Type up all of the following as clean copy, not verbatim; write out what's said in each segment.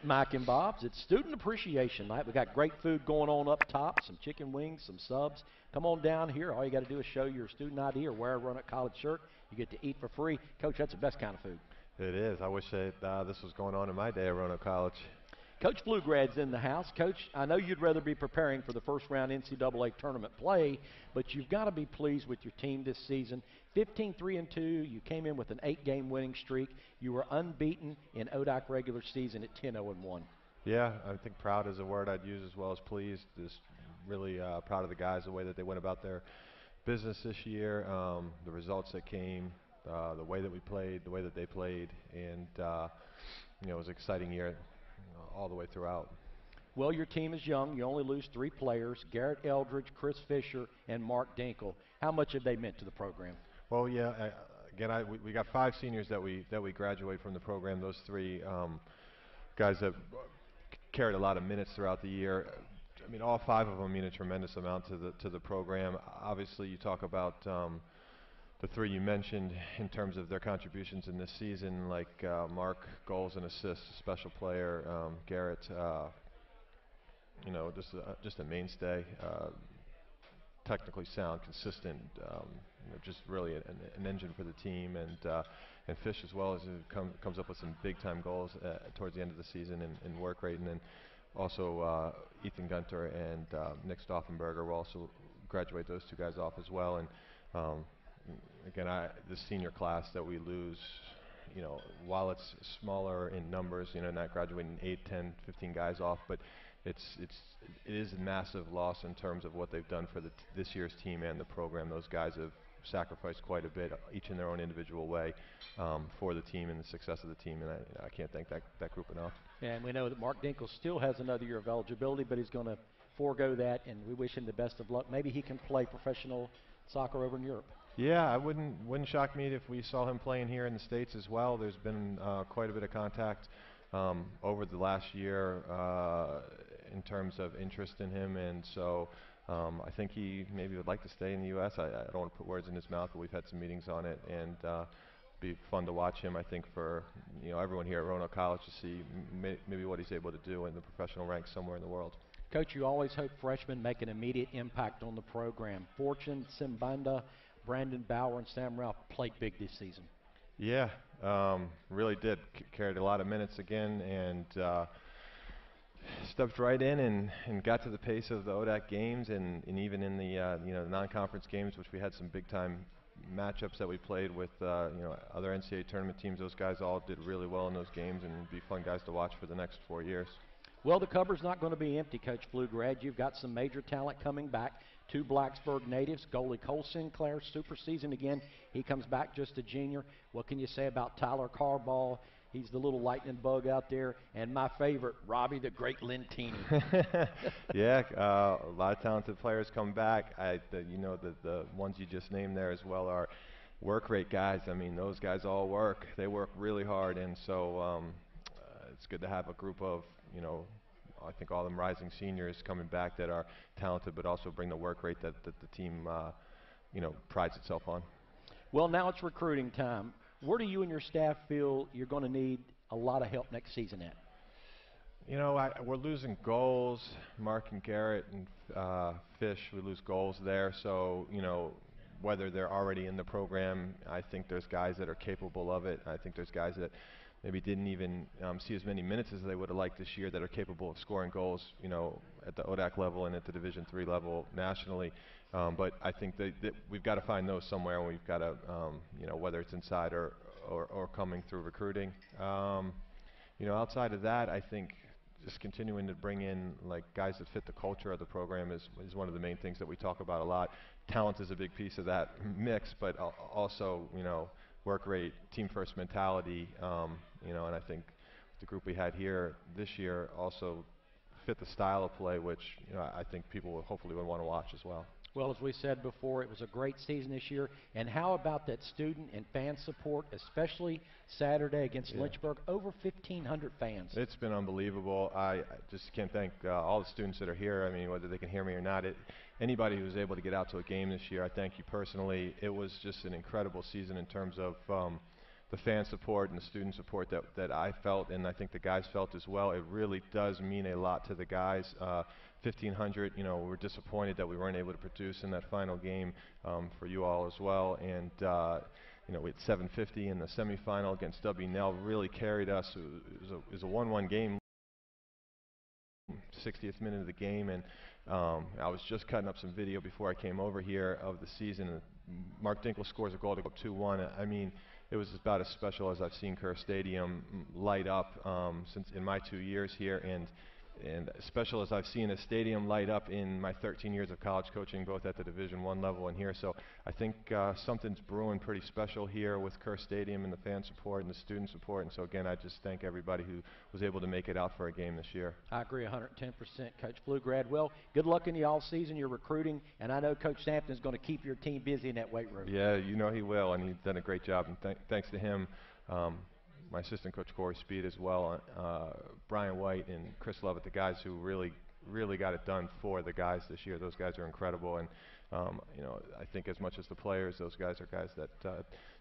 Mike and Bob's. It's Student Appreciation Night. We got great food going on up top, some chicken wings, some subs. Come on down here. All you got to do is show your student ID or wear a Roanoke College shirt. You get to eat for free. Coach, that's the best kind of food. It is. I wish this was going on in my day at Roanoke College. Coach Pflugrad's in the house. Coach, I know you'd rather be preparing for the first round NCAA tournament play, but you've got to be pleased with your team this season. 15-3-2. You came in with an 8-game winning streak. You were unbeaten in ODAC regular season at 10-0-1. Yeah, I think proud is a word I'd use as well as pleased. Just really proud of the guys, the way that they went about their business this year, the results that came, the way that we played, the way that they played, and it was an exciting year all the way throughout. Well, your team is young. You only lose 3 players, Garrett Eldridge, Chris Fisher, and Mark Dinkle. How much have they meant to the program? Well, yeah, again, we got 5 seniors that we graduate from the program. Those 3 guys that carried a lot of minutes throughout the year. I mean, all 5 of them mean a tremendous amount to the program. Obviously, you talk about the 3 you mentioned in terms of their contributions in this season, like Mark, goals and assists, a special player. Garrett, just a mainstay, technically sound, consistent, just really an engine for the team. And Fish as well, as comes up with some big-time goals towards the end of the season in work rate. And then also Ethan Gunter and Nick Stauffenberger will also graduate those 2 guys off as well. And again, the senior class that we lose, while it's smaller in numbers, not graduating 8, 10, 15 guys off, but it is a massive loss in terms of what they've done for this year's team and the program. Those guys have sacrificed quite a bit, each in their own individual way, for the team and the success of the team, and I can't thank that group enough. And we know that Mark Dinkle still has another year of eligibility, but he's going to forego that, and we wish him the best of luck. Maybe he can play professional soccer over in Europe. Yeah, I wouldn't shock me if we saw him playing here in the States as well. There's been quite a bit of contact over the last year in terms of interest in him, and so I think he maybe would like to stay in the U.S. I don't want to put words in his mouth, but we've had some meetings on it, and be fun to watch him. I think for everyone here at Roanoke College to see maybe what he's able to do in the professional ranks somewhere in the world. Coach, you always hope freshmen make an immediate impact on the program. Fortune, Simbanda, Brandon Bauer, and Sam Ralph played big this season. Yeah, really did. Carried a lot of minutes again, and stepped right in and got to the pace of the ODAC games, and even in the non-conference games, which we had some big-time matchups that we played with other NCAA tournament teams. Those guys all did really well in those games, and be fun guys to watch for the next 4 years. Well, the cupboard's not going to be empty, Coach Pflugrad. You've got some major talent coming back. 2 Blacksburg natives, goalie Cole Sinclair, super season again. He comes back just a junior. What can you say about Tyler Carball? He's the little lightning bug out there. And my favorite, Robbie the Great Lentini. Yeah, a lot of talented players come back. The ones you just named there as well are work rate guys. I mean, those guys all work. They work really hard, and so it's good to have a group of, I think all them rising seniors coming back that are talented, but also bring the work rate that the team, prides itself on. Well, now it's recruiting time. Where do you and your staff feel you're going to need a lot of help next season at? We're losing goals. Mark and Garrett and Fish, we lose goals there. So, whether they're already in the program, I think there's guys that are capable of it. I think there's guys that maybe didn't even see as many minutes as they would have liked this year that are capable of scoring goals, at the ODAC level and at the Division III level nationally. But I think that we've got to find those somewhere, and we've got to, whether it's inside or coming through recruiting. Outside of that, I think just continuing to bring in guys that fit the culture of the program is one of the main things that we talk about a lot. Talent is a big piece of that mix, but also, work rate, team first mentality, and I think the group we had here this year also fit the style of play, which I think people will hopefully would want to watch as well. Well, as we said before, it was a great season this year. And how about that student and fan support, especially Saturday against Lynchburg? Over 1,500 fans. It's been unbelievable. I just can't thank all the students that are here. I mean, whether they can hear me or not, anybody who was able to get out to a game this year, I thank you personally. It was just an incredible season in terms of the fan support and the student support that I felt, and I think the guys felt as well. It really does mean a lot to the guys. 1,500, you know, we're disappointed that we weren't able to produce in that final game for you all as well. And you know, we had 750 in the semifinal against W. Nell, really carried us. It was a 1-1 game. 60th minute of the game, and I was just cutting up some video before I came over here of the season. And Mark Dinkle scores a goal to go 2-1. I mean, it was about as special as I've seen Kerr Stadium light up since in my 2 years here, and as special as I've seen a stadium light up in my 13 years of college coaching, both at the Division I level and here. So I think something's brewing pretty special here with Kerr Stadium and the fan support and the student support. And so again, I just thank everybody who was able to make it out for a game this year. I agree 110%, Coach Pflugrad. Well, good luck in the all season. You're recruiting, and I know Coach Sampton is going to keep your team busy in that weight room. Yeah, you know he will, and he's done a great job. And thanks to him. My assistant coach Corey Speed as well, Brian White and Chris Lovett, the guys who really got it done for the guys this year. Those guys are incredible, and you know, I think as much as the players, those guys are guys that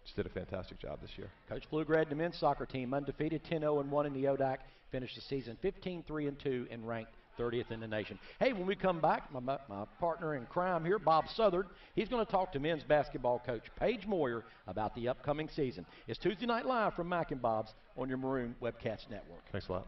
just did a fantastic job this year. Coach Pflugrad, the men's soccer team, undefeated, 10-0-1 in the ODAC, finished the season 15-3-2 and ranked 30th in the nation. Hey, when we come back, my partner in crime here, Bob Southard, he's going to talk to men's basketball coach Paige Moyer about the upcoming season. It's Tuesday Night Live from Mac and Bob's on your Maroon Webcast Network. Thanks a lot.